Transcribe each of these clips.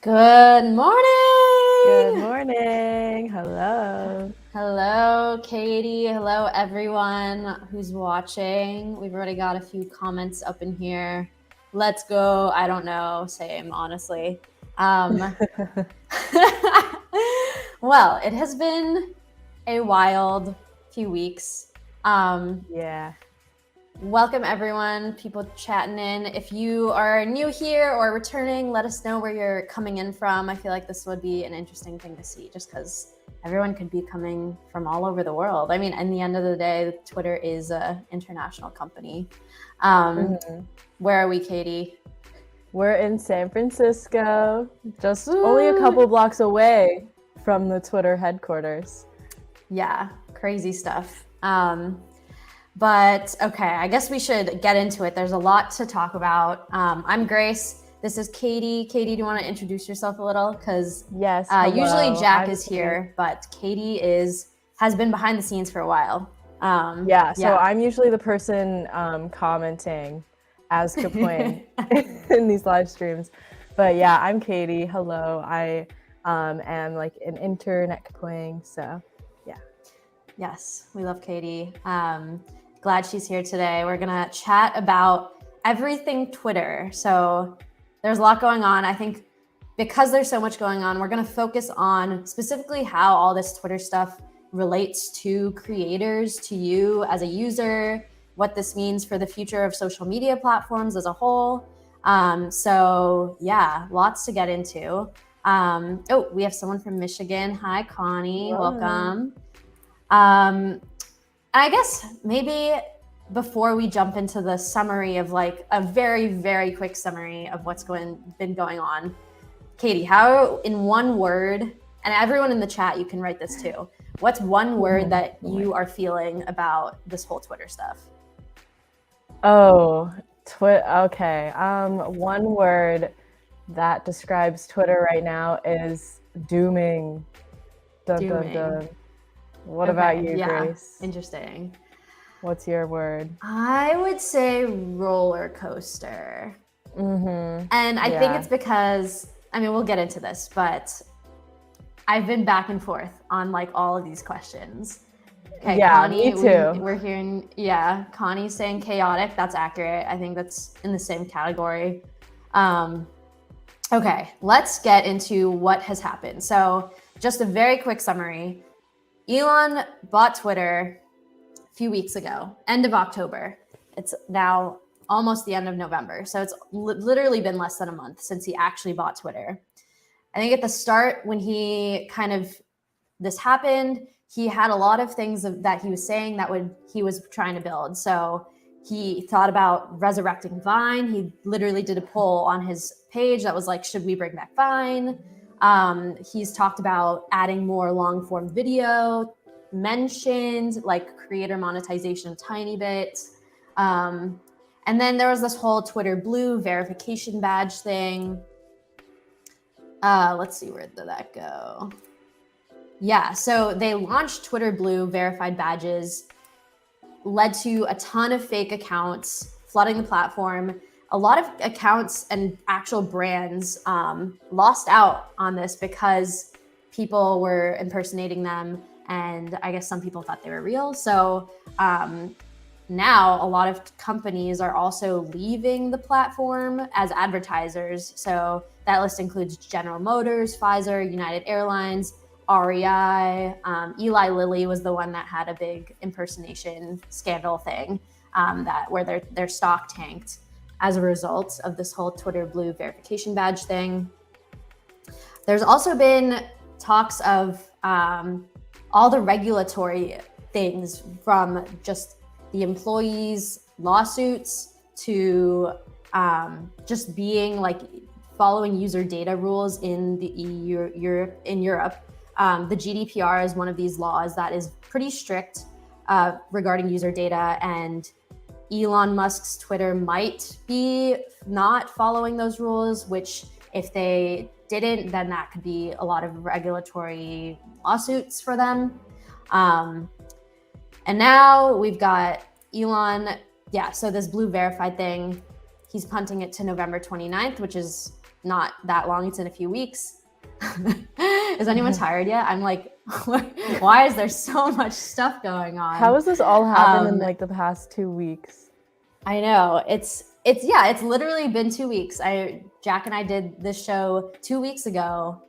Good Good morning. morning. Hello. Hello, Katie. Hello, everyone who's watching. We've already got a few comments up in here. Let's go. I don't know. Same, honestly. Well, it has been a wild few weeks. Yeah. Welcome, everyone, people chatting in. If you are new here or returning, let us know where you're coming in from. I feel like this would be an interesting thing to see just because everyone could be coming from all over the world. I mean, in the end of the day, Twitter is an international company. Where are we, Katie? We're in San Francisco, just only a couple blocks away from the Twitter headquarters. Yeah, crazy stuff. But okay, I guess we should get into it. There's a lot to talk about. I'm Grace. This is Katie. Katie, do you want to introduce yourself a little? Because Yes, usually Jack I'm is here, but Katie has been behind the scenes for a while. So I'm usually the person commenting as Kapwing in these live streams. But yeah, I'm Katie. Hello. I am like an intern at Kapwing. So yeah. Yes, we love Katie. Glad she's here today. We're gonna chat about everything Twitter. So there's a lot going on. I think because there's so much going on, we're gonna focus on specifically how all this Twitter stuff relates to creators, to you as a user, what this means for the future of social media platforms as a whole. So yeah, lots to get into. Oh, we have someone from Michigan. Hi, Connie. Hello. Welcome. I guess maybe before we jump into the summary of like a very, very quick summary of what's been going on, Katie, how in one word, and everyone in the chat, you can write this too. What's one word that you are feeling about this whole Twitter stuff? Oh, okay. One word that describes Twitter right now is dooming. Dun, dun, dun. What about you, Grace? Interesting. What's your word? I would say roller coaster. And I think it's because, I mean, we'll get into this, but I've been back and forth on like all of these questions. Okay, yeah, Connie, me too. We're hearing, Connie's saying chaotic. That's accurate. I think that's in the same category. Okay, let's get into what has happened. So just a very quick summary. Elon bought Twitter a few weeks ago, end of October. It's now almost the end of November. So it's literally been less than a month since he actually bought Twitter. I think at the start when this happened, he had a lot of things that he was saying he was trying to build. So he thought about resurrecting Vine. He literally did a poll on his page that was like, should we bring back Vine? He's talked about adding more long form video, mentioned like creator monetization a tiny bit. And then there was this whole Twitter Blue verification badge thing. Let's see, where did that go? Yeah, so they launched Twitter Blue verified badges, led to a ton of fake accounts flooding the platform. A lot of accounts and actual brands lost out on this because people were impersonating them, and I guess some people thought they were real. So now a lot of companies are also leaving the platform as advertisers. So that list includes General Motors, Pfizer, United Airlines, REI. Eli Lilly was the one that had a big impersonation scandal thing where their stock tanked as a result of this whole Twitter Blue verification badge thing. There's also been talks of all the regulatory things, from just the employees' lawsuits to just being like following user data rules in the Europe. The GDPR is one of these laws that is pretty strict regarding user data, and Elon Musk's Twitter might be not following those rules, which if they didn't, then that could be a lot of regulatory lawsuits for them. And now we've got Elon. Yeah, so this Blue verified thing, he's punting it to November 29th, which is not that long. It's in a few weeks. Is anyone tired yet? I'm like, why is there so much stuff going on? How has this all happened in like the past 2 weeks? I know it's literally been 2 weeks. Jack and I did this show 2 weeks ago,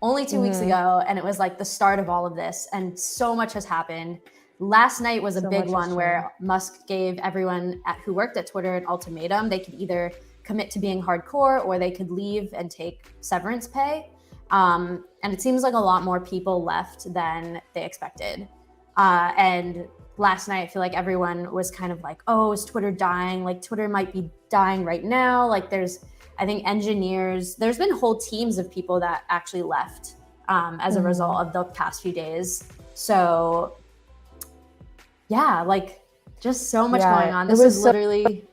only 2 weeks ago, and it was like the start of all of this, and so much has happened. Last night was a big one where Musk gave everyone who worked at Twitter an ultimatum. They could either commit to being hardcore or they could leave and take severance pay. And it seems like a lot more people left than they expected. And last night, I feel like everyone was kind of like, oh, is Twitter dying? Like Twitter might be dying right now. Like I think engineers, there's been whole teams of people that actually left as a result of the past few days. So yeah, like just so much going on. This is literally...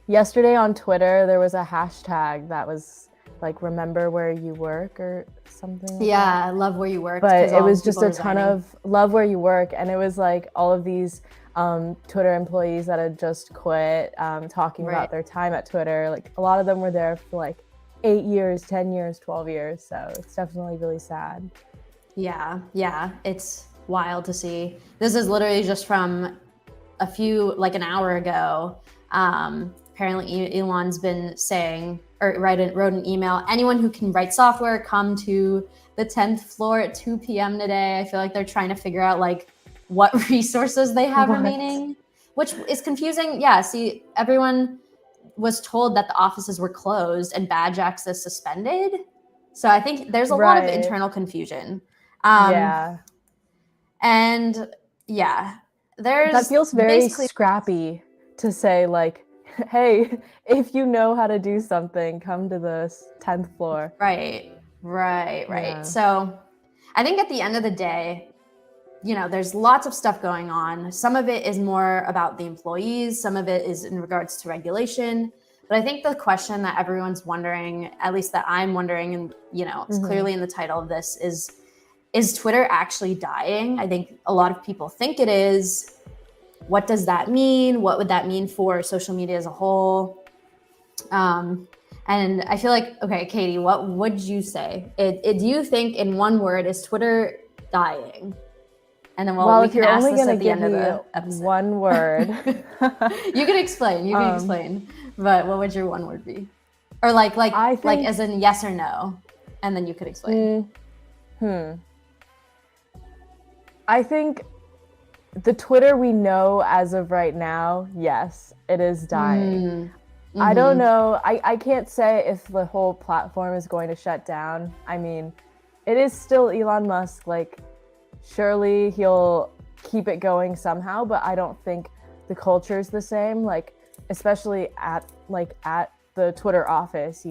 Yesterday on Twitter, there was a hashtag that was like, remember where you work or something like that. Love where you work. But it was just a ton of love where you work. And it was like all of these Twitter employees that had just quit talking about their time at Twitter. Like a lot of them were there for like 8 years, 10 years, 12 years. So it's definitely really sad. Yeah, it's wild to see. This is literally just from an hour ago. Apparently Elon's been saying, or wrote an email, anyone who can write software, come to the 10th floor at 2 p.m. today. I feel like they're trying to figure out like what resources they have remaining, which is confusing. Yeah, see, everyone was told that the offices were closed and badge access suspended. So I think there's a lot of internal confusion. And yeah, that feels very scrappy to say like, hey, if you know how to do something, come to the 10th floor. Right. Yeah. So I think at the end of the day, there's lots of stuff going on. Some of it is more about the employees. Some of it is in regards to regulation. But I think the question that everyone's wondering, at least that I'm wondering, and, it's clearly in the title of this, is Twitter actually dying? I think a lot of people think it is. What does that mean? What would that mean for social media as a whole? And I feel like, okay, Katie, what would you say? Do you think in one word, is Twitter dying? And then we can ask this at the end of the episode. One word. You can explain. But what would your one word be? Or like as in yes or no, and then you could explain. I think the Twitter we know as of right now, yes, it is dying. I don't know. I can't say if the whole platform is going to shut down. I mean, it is still Elon Musk. Like, surely he'll keep it going somehow, but I don't think the culture is the same. Like, especially at the Twitter office,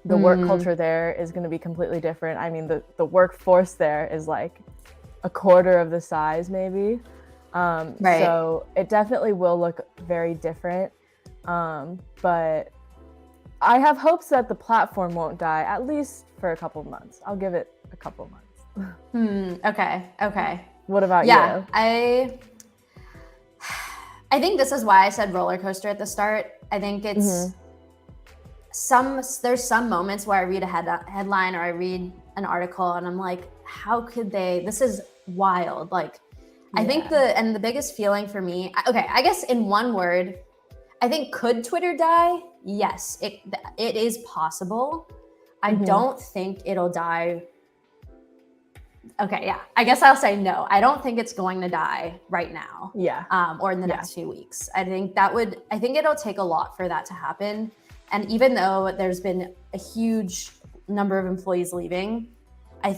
the work culture there is going to be completely different. I mean, the workforce there is like a quarter of the size, maybe. So it definitely will look very different. But I have hopes that the platform won't die, at least for a couple of months. I'll give it a couple of months. Okay. What about you? I think this is why I said roller coaster at the start. I think it's there's some moments where I read a headline or I read an article and I'm like, how could they? This is wild. Like, I think the biggest feeling for me, I guess in one word, I think, could Twitter die? Yes, it is possible. I don't think it'll die. Okay, yeah. I guess I'll say no. I don't think it's going to die right now. Yeah. Or in the next few weeks. I think it'll take a lot for that to happen. And even though there's been a huge number of employees leaving, I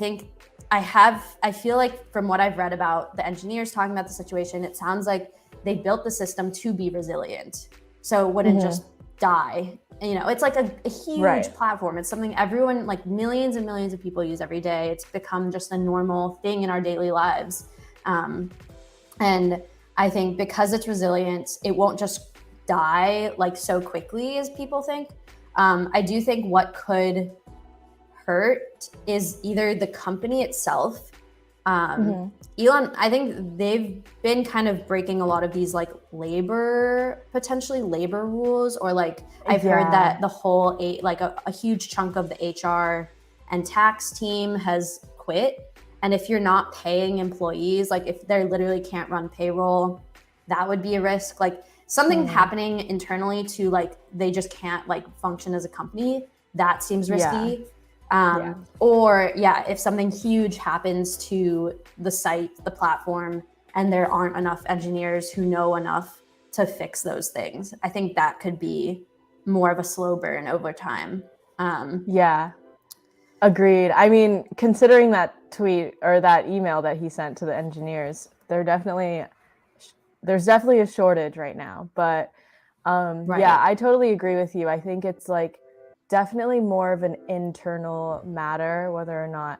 feel like from what I've read about the engineers talking about the situation, it sounds like they built the system to be resilient. So it wouldn't just die. It's like a huge platform. It's something everyone, like millions and millions of people use every day. It's become just a normal thing in our daily lives. And I think because it's resilient, it won't just die like so quickly as people think. I do think what could hurt is either the company itself Elon, I think they've been kind of breaking a lot of these like potentially labor rules, or like I've heard that the whole a huge chunk of the HR and tax team has quit. And if you're not paying employees, like if they literally can't run payroll, that would be a risk. Like something happening internally to like they just can't like function as a company, that seems risky. Or if something huge happens to the site, the platform, and there aren't enough engineers who know enough to fix those things, I think that could be more of a slow burn over time. Agreed. I mean, considering that tweet or that email that he sent to the engineers, there's definitely a shortage right now. But I totally agree with you. I think it's like definitely more of an internal matter, whether or not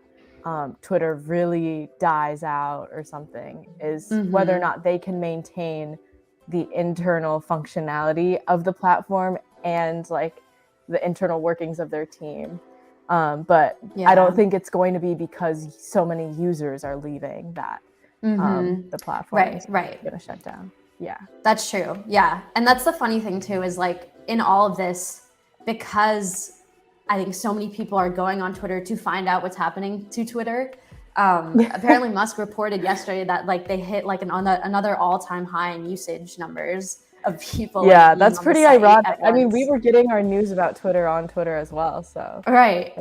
Twitter really dies out or something, is whether or not they can maintain the internal functionality of the platform and like the internal workings of their team. But I don't think it's going to be because so many users are leaving that the platform is going to shut down. Yeah, that's true. Yeah. And that's the funny thing too, is like in all of this, because I think so many people are going on Twitter to find out what's happening to Twitter. Apparently Musk reported yesterday that like they hit like another all-time high in usage numbers of people. Yeah, that's pretty ironic. I mean, we were getting our news about Twitter on Twitter as well, so. Right.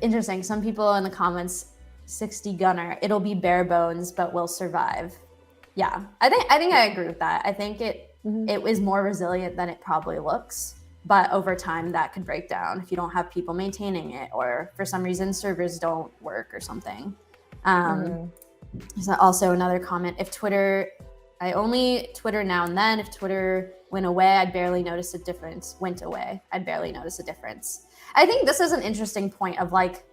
Interesting. Some people in the comments, 60 gunner, it'll be bare bones, but we'll survive. Yeah, I think I agree with that. I think it is more resilient than it probably looks, but over time that could break down if you don't have people maintaining it, or for some reason servers don't work or something. There's also another comment. I only Twitter now and then. If Twitter went away, I'd barely notice a difference. I'd barely notice a difference. I think this is an interesting point of like,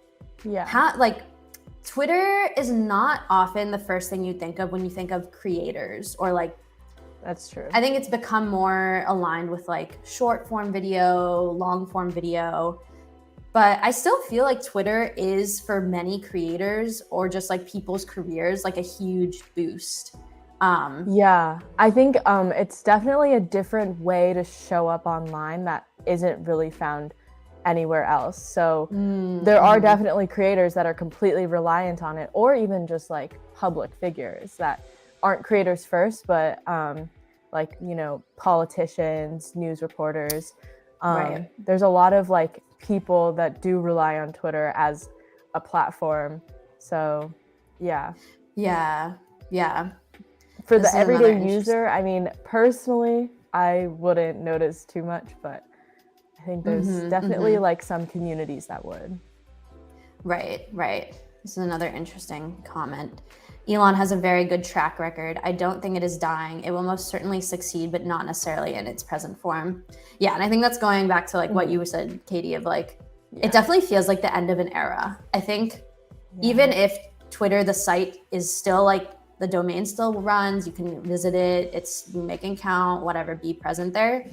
how like Twitter is not often the first thing you think of when you think of creators, or like. That's true. I think it's become more aligned with like short form video, long form video. But I still feel like Twitter is, for many creators or just like people's careers, like a huge boost. I think it's definitely a different way to show up online that isn't really found anywhere else. So there are definitely creators that are completely reliant on it, or even just like public figures that aren't creators first, but like, you know, politicians, news reporters. There's a lot of like people that do rely on Twitter as a platform. So yeah. For the everyday user, I mean, personally, I wouldn't notice too much, but I think there's definitely like some communities that would. Right. This is another interesting comment. Elon has a very good track record. I don't think it is dying. It will most certainly succeed, but not necessarily in its present form. Yeah, and I think that's going back to like what you said, Katie, of like, it definitely feels like the end of an era. I think even if Twitter, the site is still like, the domain still runs, you can visit it, you make an account, whatever, be present there.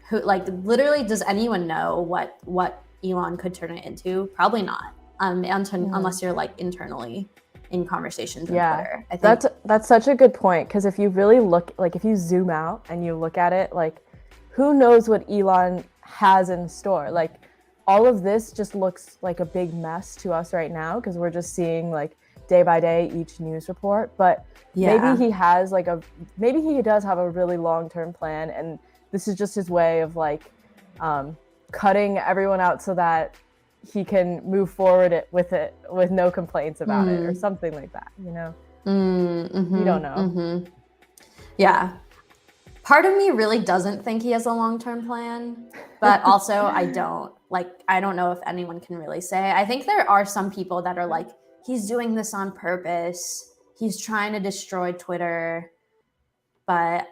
Who like literally, does anyone know what Elon could turn it into? Probably not. Unless you're like internally in conversations with Twitter. I think that's such a good point, because if you really look, like if you zoom out and you look at it, like who knows what Elon has in store? Like all of this just looks like a big mess to us right now, because we're just seeing like day by day each news report. But maybe he does have a really long-term plan, and this is just his way of like cutting everyone out so that he can move forward with no complaints about it, or something like that, you know? We don't know. Yeah. Part of me really doesn't think he has a long-term plan, but also I don't know if anyone can really say. I think there are some people that are like, he's doing this on purpose. He's trying to destroy Twitter. But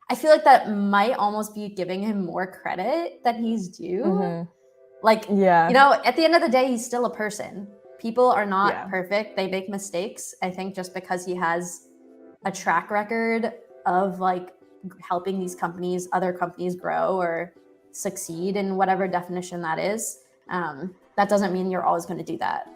I feel like that might almost be giving him more credit than he's due. Like, you know, at the end of the day, he's still a person. People are not perfect. They make mistakes. I think just because he has a track record of like helping these other companies grow or succeed in whatever definition that is, that doesn't mean you're always going to do that.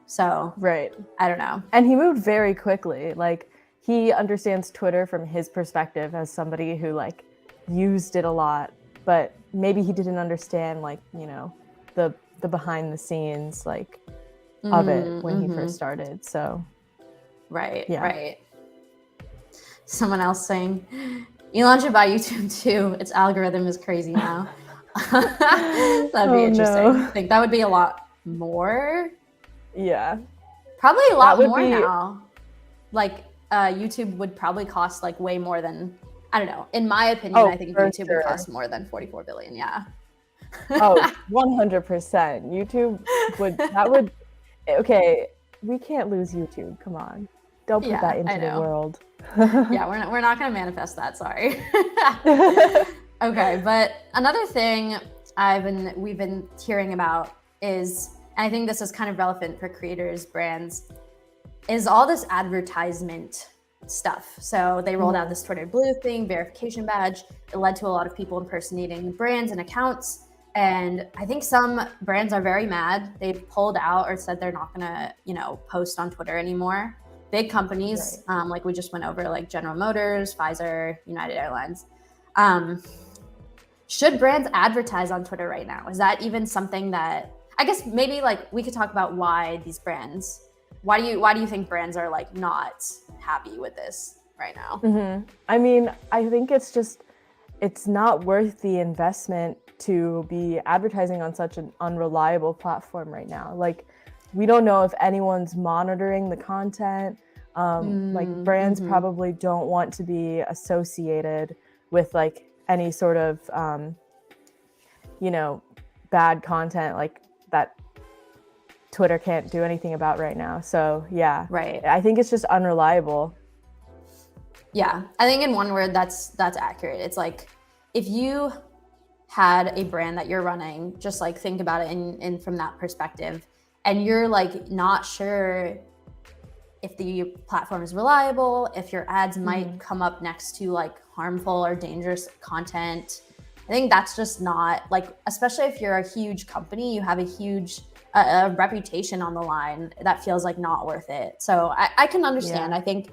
So right. I don't know. And he moved very quickly. Like, he understands Twitter from his perspective as somebody who like used it a lot, but maybe he didn't understand like, you know, the behind the scenes like of it when he first started. So right. Someone else saying Elon should buy YouTube too. Its algorithm is crazy now. That'd be interesting. No. I think that would be a lot more. Yeah. Probably a lot more now. Like YouTube would probably cost like way more than, I don't know. In my opinion, I think YouTube would cost more than 44 billion. Yeah. 100%. YouTube okay, we can't lose YouTube. Come on. Don't put that into the world. Yeah, we're not going to manifest that, sorry. Okay, but another thing we've been hearing about is, and I think this is kind of relevant for creators, brands, is all this advertisement stuff. So they rolled out this Twitter Blue thing, verification badge. It led to a lot of people impersonating brands and accounts. And I think some brands are very mad. They've pulled out or said they're not gonna, post on Twitter anymore. Big companies, like we just went over, like General Motors, Pfizer, United Airlines. Should brands advertise on Twitter right now? Is that even something that, I guess maybe like we could talk about why these brands, why do you think brands are like not happy with this right now? Mm-hmm. I mean, I think it's not worth the investment to be advertising on such an unreliable platform right now. Like, we don't know if anyone's monitoring the content. Like, brands probably don't want to be associated with like any sort of, bad content like that Twitter can't do anything about right now. So yeah, right. I think it's just unreliable. Yeah, I think in one word, that's accurate. It's like, if you had a brand that you're running, just like think about it in from that perspective, and you're like not sure if the platform is reliable, if your ads might come up next to like harmful or dangerous content. I think that's just not like, especially if you're a huge company, you have a huge reputation on the line, that feels like not worth it. So I can understand. I think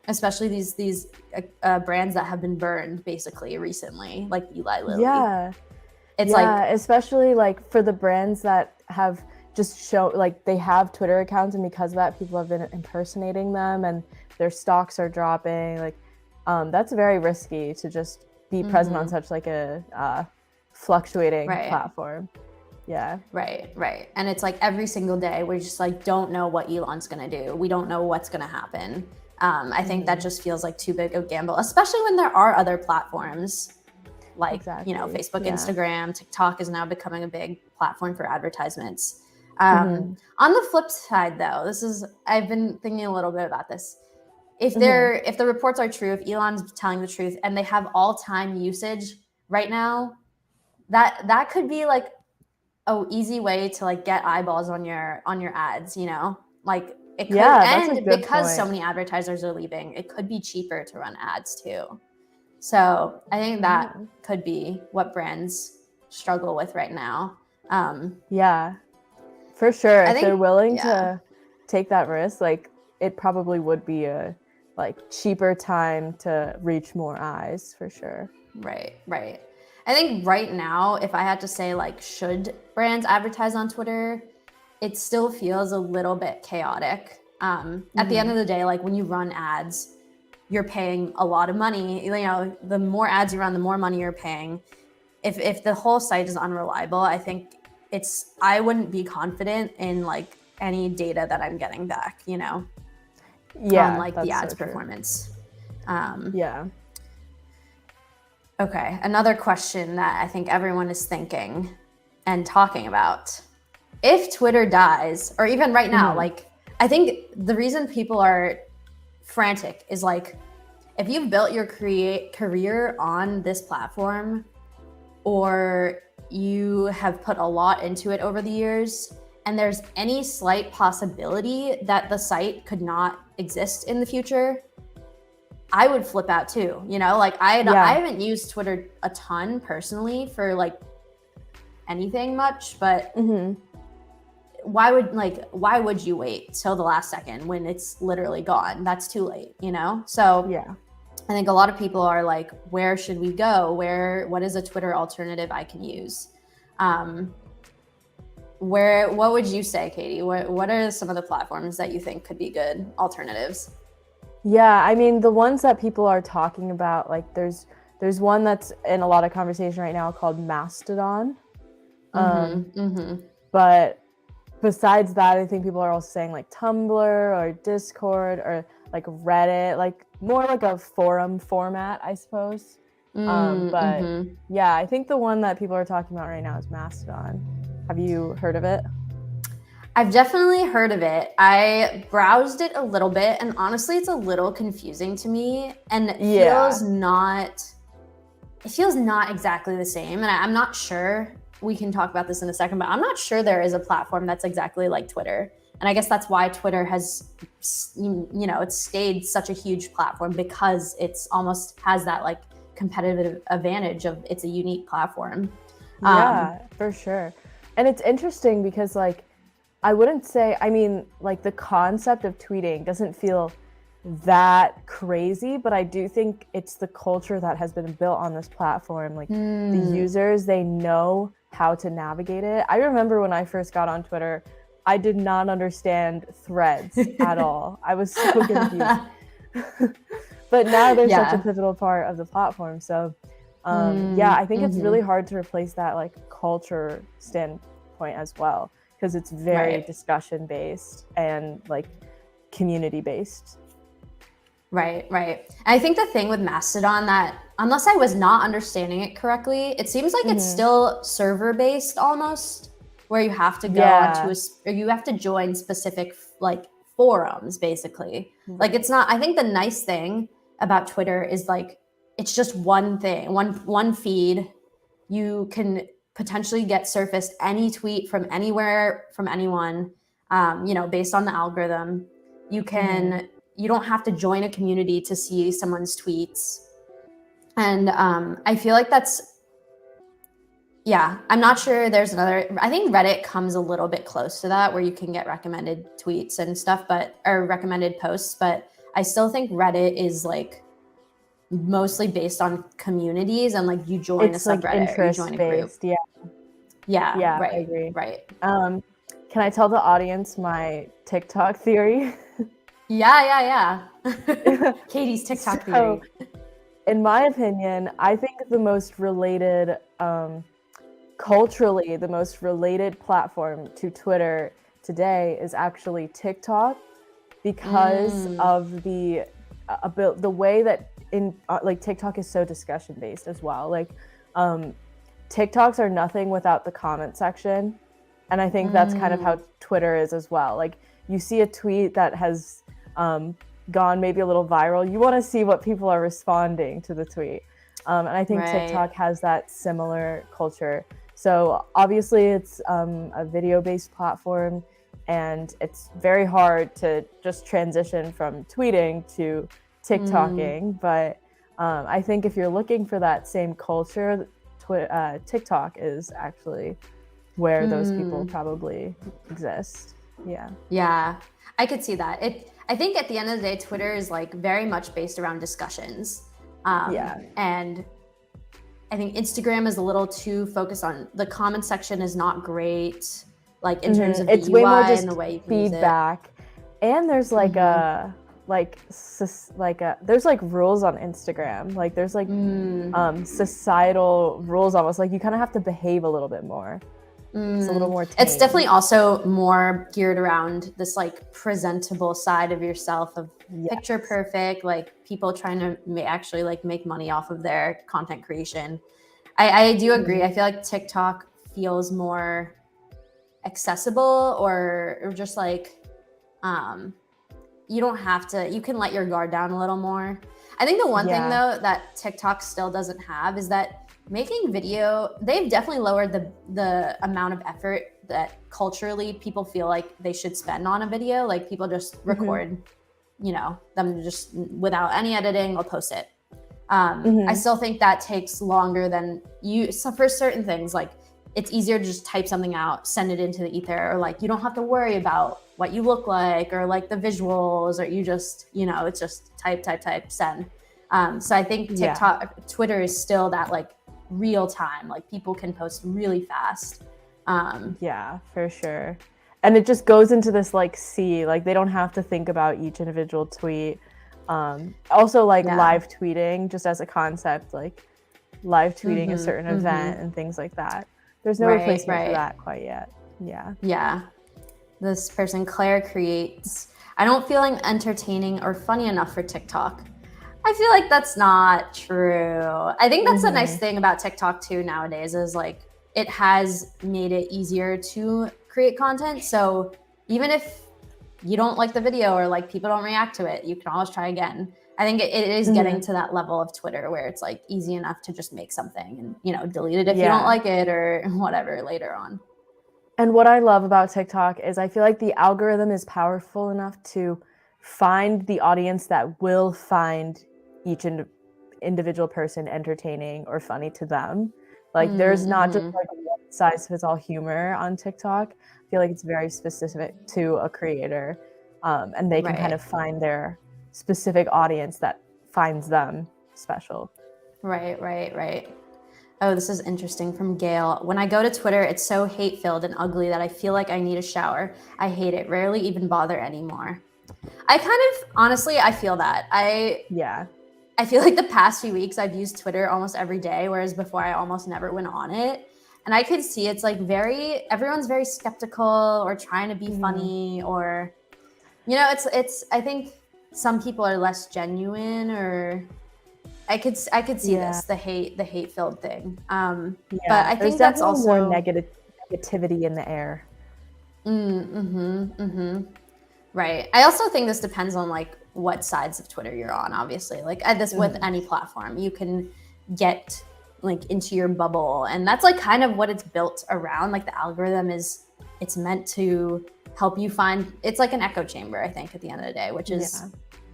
especially these brands that have been burned basically recently, like Eli Lilly. It's like, especially like for the brands that have just show like they have Twitter accounts, and because of that, people have been impersonating them and their stocks are dropping. Like, that's very risky to just be present on such like a fluctuating platform. Yeah. Right. And it's like every single day we just like don't know what Elon's gonna do. We don't know what's gonna happen. I think that just feels like too big a gamble, especially when there are other platforms like, Facebook, Instagram, TikTok is now becoming a big platform for advertisements. On the flip side though, I've been thinking a little bit about this. If the reports are true, if Elon's telling the truth and they have all-time usage right now, that could be like a easy way to like get eyeballs on your ads, like it could, and because so many advertisers are leaving, it could be cheaper to run ads too. So I think that could be what brands struggle with right now. Yeah, for sure. If they're willing to take that risk, like it probably would be a like cheaper time to reach more eyes for sure. Right. I think right now, if I had to say like, should brands advertise on Twitter, it still feels a little bit chaotic. At the end of the day, like when you run ads, you're paying a lot of money. The more ads you run, the more money you're paying. If the whole site is unreliable, I think I wouldn't be confident in like any data that I'm getting back, on like the ads performance. Okay, another question that I think everyone is thinking and talking about. If Twitter dies, or even right now, like I think the reason people are frantic is like, if you've built your career on this platform, or you have put a lot into it over the years, and there's any slight possibility that the site could not exist in the future, I would flip out too. Like I haven't used Twitter a ton personally for like anything much, but why would you wait till the last second when it's literally gone? That's too late, you know? So yeah. I think a lot of people are like, where should we go? What is a Twitter alternative I can use? What would you say, Katie? What are some of the platforms that you think could be good alternatives? Yeah, I mean, the ones that people are talking about, like there's one that's in a lot of conversation right now called Mastodon. But besides that, I think people are also saying like Tumblr or Discord or like Reddit, like more like a forum format, I suppose. But yeah, I think the one that people are talking about right now is Mastodon. Have you heard of it? I've definitely heard of it. I browsed it a little bit, and honestly, it's a little confusing to me, and it feels not exactly the same. And I'm not sure, we can talk about this in a second, but I'm not sure there is a platform that's exactly like Twitter. And I guess that's why Twitter has, it's stayed such a huge platform, because it's almost has that like competitive advantage of it's a unique platform. Yeah, for sure. And it's interesting because like, I wouldn't say, I mean, like the concept of tweeting doesn't feel that crazy, but I do think it's the culture that has been built on this platform. Like the users, they know how to navigate it. I remember when I first got on Twitter, I did not understand threads at all. I was so confused. But now they're such a pivotal part of the platform. So I think it's really hard to replace that like culture standpoint as well, because it's very discussion based and like community based. Right. I think the thing with Mastodon, that unless I was not understanding it correctly, it seems like it's still server based almost, where you have to go onto or you have to join specific like forums basically. Like it's not, I think the nice thing about Twitter is like, it's just one thing, one feed. You can potentially get surfaced any tweet from anywhere, from anyone, based on the algorithm. You can, you don't have to join a community to see someone's tweets. And I feel like I'm not sure there's another, I think Reddit comes a little bit close to that, where you can get recommended tweets and stuff, or recommended posts, but I still think Reddit is like mostly based on communities, and like you join a subreddit, like or you join a group. Yeah, right, I agree. Right. Can I tell the audience my TikTok theory? Yeah. Katie's TikTok theory. In my opinion, I think the most related, culturally, the most related platform to Twitter today is actually TikTok, because of the way that like TikTok is so discussion based as well. Like TikToks are nothing without the comment section, and I think that's kind of how Twitter is as well. Like you see a tweet that has gone maybe a little viral, you want to see what people are responding to the tweet, and I think TikTok has that similar culture. So obviously it's a video based platform, and it's very hard to just transition from tweeting to TikToking, but I think if you're looking for that same culture, TikTok is actually where those people probably exist. Yeah, I could see that. I think at the end of the day, Twitter is like very much based around discussions. And I think Instagram is a little too focused on the comment section is not great, like in terms of the UI way more just and the way you can feedback. Use it. And there's like there's like rules on Instagram. Like there's like societal rules almost. Like you kind of have to behave a little bit more. It's a little more tame. It's definitely also more geared around this like presentable side of yourself, of picture perfect, like people trying to actually like make money off of their content creation. I do agree. I feel like TikTok feels more accessible, or just like you don't have to, you can let your guard down a little more. I think the one thing though that TikTok still doesn't have is that making video, they've definitely lowered the amount of effort that culturally people feel like they should spend on a video. Like people just record, them just without any editing, they'll post it. I still think that takes longer than so for certain things, like it's easier to just type something out, send it into the ether, or like you don't have to worry about what you look like or like the visuals, or you just, it's just type, send. So I think TikTok, Twitter is still that like real time, like people can post really fast. Yeah, for sure. And it just goes into this like sea, like they don't have to think about each individual tweet. Also like live tweeting, just as a concept, like live tweeting a certain event and things like that. There's no replacement for that quite yet. Yeah. This person, Claire, creates, I don't feel like entertaining or funny enough for TikTok. I feel like that's not true. I think that's the nice thing about TikTok too nowadays, is like it has made it easier to create content. So even if you don't like the video or like people don't react to it, you can always try again. I think it is getting to that level of Twitter where it's like easy enough to just make something and, delete it if you don't like it or whatever later on. And what I love about TikTok is I feel like the algorithm is powerful enough to find the audience that will find each individual person entertaining or funny to them. Like there's not just like one size fits all humor on TikTok. I feel like it's very specific to a creator, and they can kind of find their specific audience that finds them special. Right. Oh, this is interesting from Gail. When I go to Twitter, it's so hate-filled and ugly that I feel like I need a shower. I hate it. Rarely even bother anymore. I kind of, honestly, I feel that. I feel like the past few weeks I've used Twitter almost every day, whereas before I almost never went on it. And I could see it's like everyone's very skeptical or trying to be funny, or, it's, I think some people are less genuine, or I could see this, the hate-filled thing. But I think that's also more negativity in the air. Right. I also think this depends on like what sides of Twitter you're on, obviously. Like with any platform, you can get like into your bubble, and that's like kind of what it's built around. Like the algorithm it's meant to help you find, it's like an echo chamber, I think, at the end of the day, which is,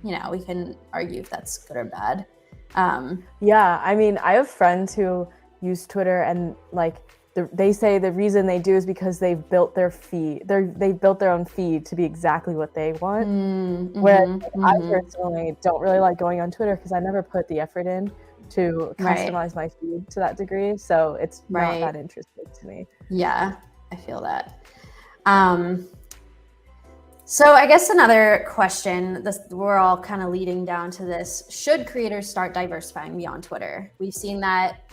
we can argue if that's good or bad. I mean, I have friends who use Twitter, and like they say the reason they do is because they've built their feed. They've built their own feed to be exactly what they want. Whereas I personally don't really like going on Twitter because I never put the effort in to customize my feed to that degree. So it's not that interesting to me. Yeah, I feel that. So I guess another question, we're all kind of leading down to this. Should creators start diversifying beyond Twitter? We've seen that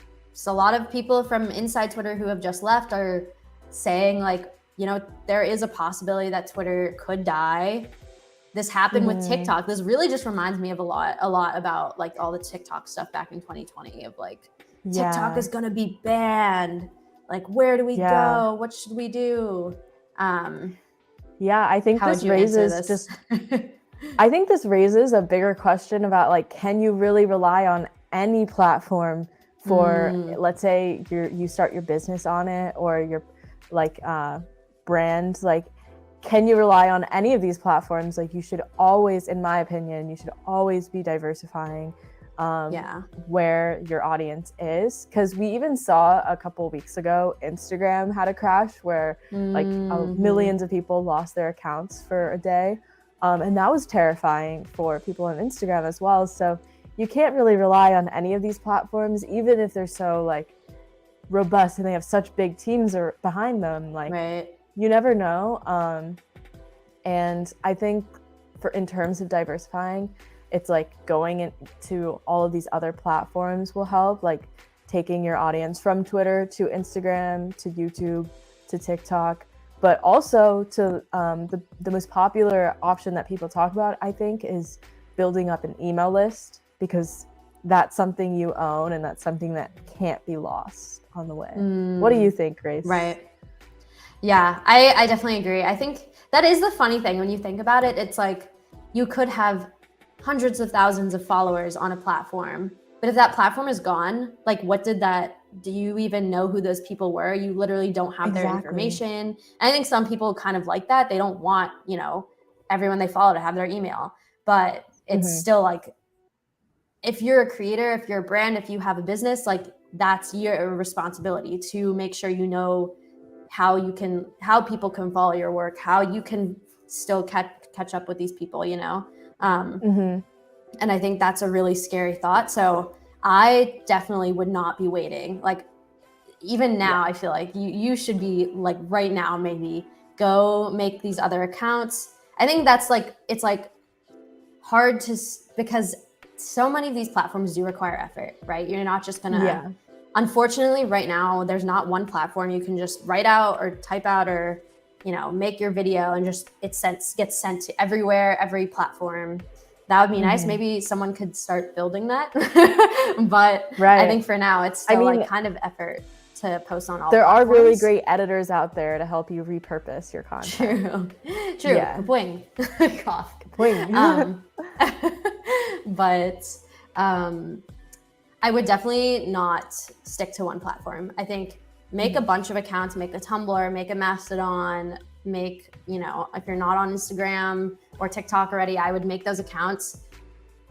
a lot of people from inside Twitter who have just left are saying like, there is a possibility that Twitter could die. This happened with TikTok. This really just reminds me of a lot about like all the TikTok stuff back in 2020 of like, TikTok is going to be banned. Like, where do we go? What should we do? I think this raises I think this raises a bigger question about like, can you really rely on any platform for, let's say you start your business on it, or your like brand, like, can you rely on any of these platforms? Like, you should always, in my opinion, be diversifying where your audience is. Because we even saw a couple weeks ago, Instagram had a crash where like millions of people lost their accounts for a day. And that was terrifying for people on Instagram as well. So you can't really rely on any of these platforms, even if they're so like robust and they have such big teams behind them. Like, you never know. And I think in terms of diversifying, it's like going into all of these other platforms will help, like taking your audience from Twitter to Instagram to YouTube to TikTok, but also to the most popular option that people talk about, I think, is building up an email list, because that's something you own and that's something that can't be lost on the way. What do you think, Grace? Right. Yeah, I definitely agree. I think that is the funny thing when you think about it. It's like you could have hundreds of thousands of followers on a platform, but if that platform is gone, like do you even know who those people were? You literally don't have their information. And I think some people kind of like that. They don't want, everyone they follow to have their email, but it's still like, if you're a creator, if you're a brand, if you have a business, like that's your responsibility to make sure you know how people can follow your work, how you can still catch up with these people, you know? And I think that's a really scary thought. So I definitely would not be waiting. Like, even now, I feel like you should be like right now, maybe go make these other accounts. I think that's like, it's like hard to, because so many of these platforms do require effort, right? You're not just gonna, unfortunately right now, there's not one platform you can just write out or type out or, you know, make your video and just gets sent to everywhere, every platform. That would be nice. Maybe someone could start building that. But I think for now, it's still like kind of effort to post on all there platforms. Are really great editors out there to help you repurpose your content. True. Kapwing. Cough. Kapwing. But I would definitely not stick to one platform. I think make a bunch of accounts, make a Tumblr, make a Mastodon, make, you know, if you're not on Instagram or TikTok already, I would make those accounts.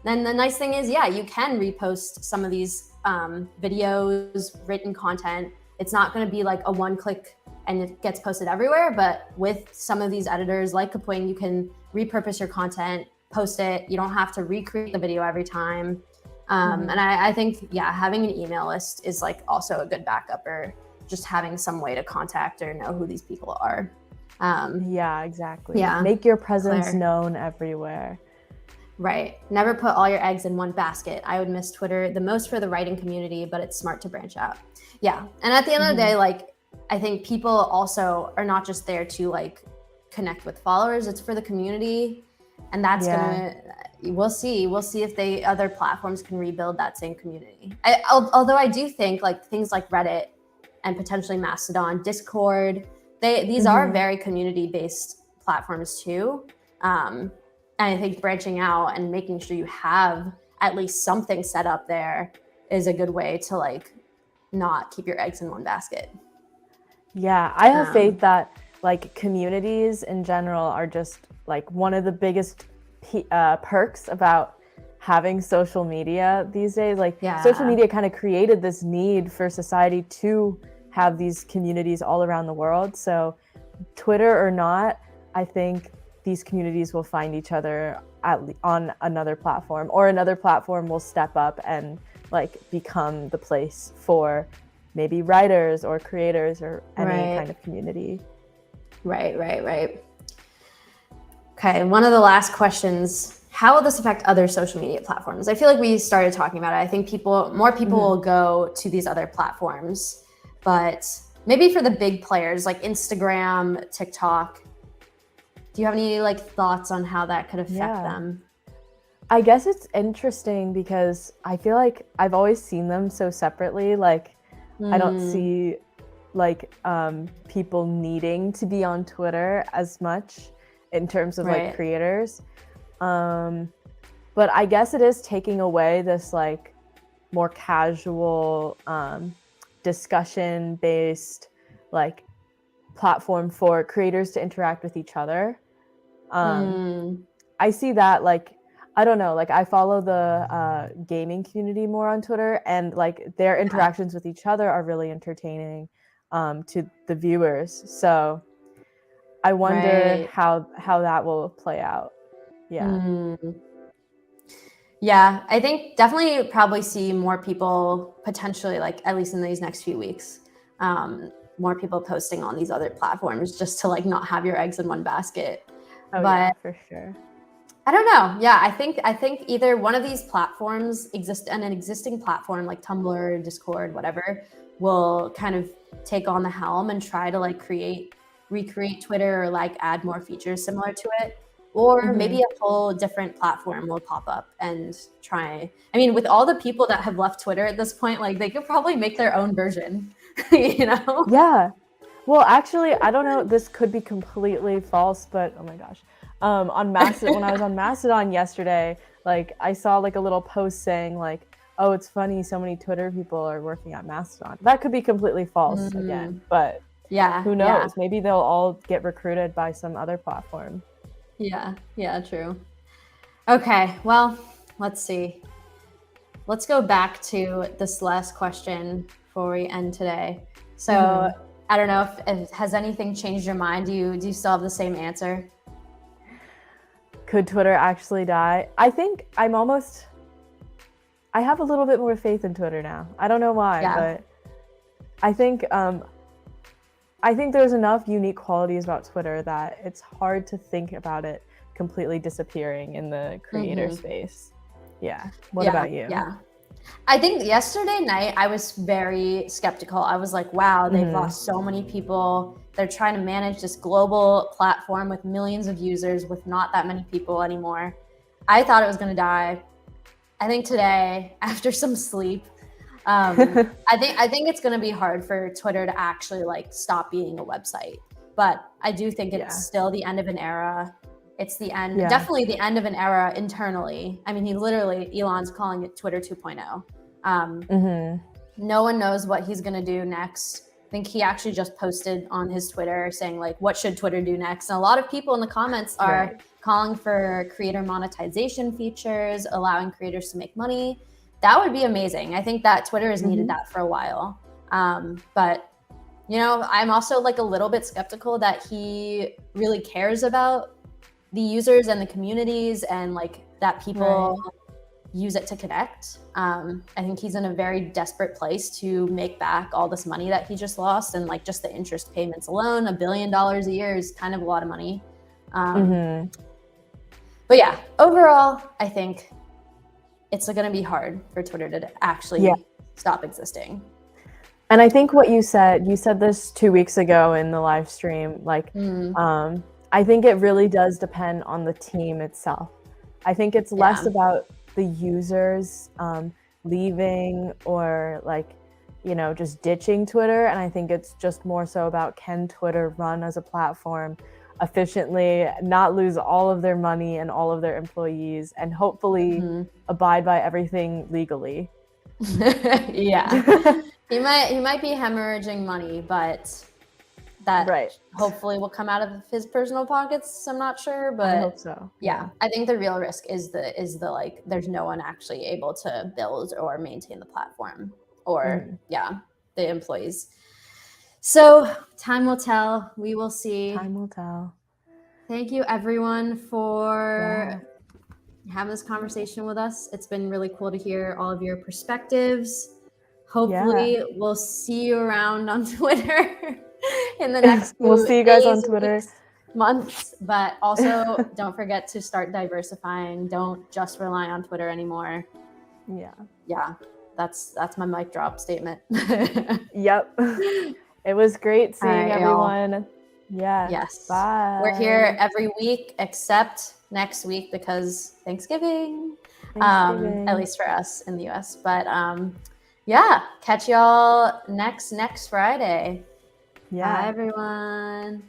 Then the nice thing is, you can repost some of these videos, written content. It's not going to be like a one-click and it gets posted everywhere, but with some of these editors like Kapwing, you can repurpose your content, post it. You don't have to recreate the video every time. And I think, having an email list is like also a good backup, or just having some way to contact or know who these people are. Exactly. Make your presence known everywhere. Right. Never put all your eggs in one basket. I would miss Twitter the most for the writing community, but it's smart to branch out. Yeah. And at the end of the day, like, I think people also are not just there to like connect with followers. It's for the community. And that's we'll see if other platforms can rebuild that same community. Although I do think like things like Reddit and potentially Mastodon, Discord, these are very community-based platforms too. And I think branching out and making sure you have at least something set up there is a good way to like not keep your eggs in one basket. Yeah, I have faith that like communities in general are just like one of the biggest perks about having social media these days. Like social media kind of created this need for society to have these communities all around the world. So Twitter or not, I think these communities will find each other on another platform, or another platform will step up and like become the place for maybe writers or creators or any kind of community. Right. Okay, one of the last questions, how will this affect other social media platforms? I feel like we started talking about it. I think more people will go to these other platforms, but maybe for the big players like Instagram, TikTok, do you have any like thoughts on how that could affect them? I guess it's interesting because I feel like I've always seen them so separately. Like I don't see like people needing to be on Twitter as much in terms of like creators. But I guess it is taking away this like more casual discussion based like platform for creators to interact with each other. I see that like, I don't know, like I follow the gaming community more on Twitter, and like their interactions with each other are really entertaining to the viewers. So I wonder how that will play out. Yeah, I think definitely probably see more people potentially, like at least in these next few weeks, more people posting on these other platforms just to like not have your eggs in one basket. But for sure. I don't know. Yeah, I think either one of these platforms an existing platform like Tumblr, Discord, whatever, will kind of take on the helm and try to like recreate Twitter or like add more features similar to it. Or maybe a whole different platform will pop up and try. I mean, with all the people that have left Twitter at this point, like they could probably make their own version, you know? Yeah. Well, actually, I don't know. This could be completely false, but oh my gosh. On Mastodon, when I was on Mastodon yesterday, like I saw like a little post saying like, oh, it's funny, so many Twitter people are working at Mastodon. That could be completely false again, but who knows? Maybe they'll all get recruited by some other platform. Yeah, true. Okay, well, let's see. Let's go back to this last question. before we end today. So I don't know if has anything changed your mind? Do you still have the same answer? Could Twitter actually die? I think I have a little bit more faith in Twitter now. I don't know why, but I think there's enough unique qualities about Twitter that it's hard to think about it completely disappearing in the creator space. Yeah. What about you? Yeah. I think yesterday night I was very skeptical. I was like, wow, they've lost so many people. They're trying to manage this global platform with millions of users with not that many people anymore. I thought it was going to die. I think today, after some sleep, I think it's going to be hard for Twitter to actually like stop being a website. But I do think it's still the end of an era. It's the end, definitely the end of an era internally. I mean, Elon's calling it Twitter 2.0. No one knows what he's going to do next. I think he actually just posted on his Twitter saying like, what should Twitter do next? And a lot of people in the comments are calling for creator monetization features, allowing creators to make money. That would be amazing. I think that Twitter has needed that for a while. But you know, I'm also like a little bit skeptical that he really cares about the users and the communities and like that people use it to connect. I think he's in a very desperate place to make back all this money that he just lost, and like just the interest payments alone, $1 billion a year is kind of a lot of money. But yeah, overall, I think it's going to be hard for Twitter to actually stop existing. And I think what you said this 2 weeks ago in the live stream, like, I think it really does depend on the team itself. I think it's less about the users leaving or like, you know, just ditching Twitter. And I think it's just more so about, can Twitter run as a platform efficiently, not lose all of their money and all of their employees, and hopefully abide by everything legally. He might be hemorrhaging money, but that hopefully will come out of his personal pockets. I'm not sure, but I hope so. Yeah, I think the real risk is the like there's no one actually able to build or maintain the platform, or the employees. So time will tell. We will see. Time will tell. Thank you everyone for having this conversation with us. It's been really cool to hear all of your perspectives. Hopefully we'll see you around on Twitter in the next we'll see you guys on Twitter. Weeks, months, but also don't forget to start diversifying. Don't just rely on Twitter anymore. Yeah, that's my mic drop statement. Yep. It was great seeing everyone. Yes. Bye. We're here every week except next week because Thanksgiving. At least for us in the US. But catch y'all next Friday. Bye everyone.